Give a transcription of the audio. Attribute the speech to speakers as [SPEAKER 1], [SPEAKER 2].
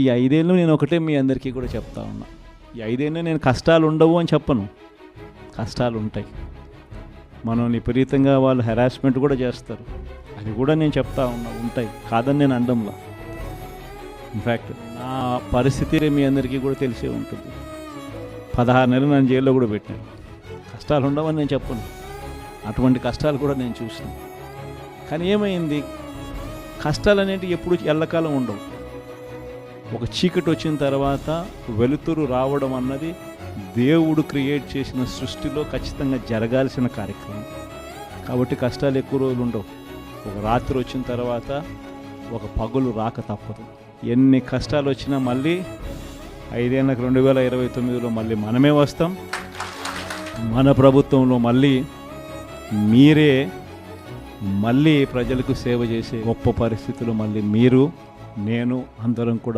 [SPEAKER 1] ఈ 5 ఏళ్ళు నేను ఒకటే మీ అందరికీ కూడా చెప్తా ఉన్నా. ఈ 5 ఏళ్ళు నేను కష్టాలు ఉండవు అని చెప్పను, కష్టాలు ఉంటాయి. మనం విపరీతంగా వాళ్ళు హెరాస్మెంట్ కూడా చేస్తారు, అది కూడా నేను చెప్తా ఉన్నా, ఉంటాయి, కాదని నేను అనడంలా. ఇన్ఫ్యాక్ట్ నా పరిస్థితి మీ అందరికీ కూడా తెలిసే ఉంటుంది. 16 నెలలు నన్ను జైల్లో కూడా పెట్టాను. కష్టాలు ఉండవని నేను చెప్పను, అటువంటి కష్టాలు కూడా నేను చూసాను. కానీ ఏమైంది, కష్టాలు అనేటివి ఎప్పుడు ఎల్లకాలం ఉండవు. ఒక చీకటి వచ్చిన తర్వాత వెలుతురు రావడం అన్నది దేవుడు క్రియేట్ చేసిన సృష్టిలో ఖచ్చితంగా జరగాల్సిన కార్యక్రమం. కాబట్టి కష్టాలు ఎక్కువ రోజులు ఉండవు. ఒక రాత్రి వచ్చిన తర్వాత ఒక పగులు రాక తప్పదు. ఎన్ని కష్టాలు వచ్చినా మళ్ళీ 5 ఏళ్ళకి 2029లో మళ్ళీ మనమే వస్తాం. మన ప్రభుత్వంలో మళ్ళీ మీరే మళ్ళీ ప్రజలకు సేవ చేసే గొప్ప పరిస్థితులు మళ్ళీ మీరు, నేను అందరం కూడా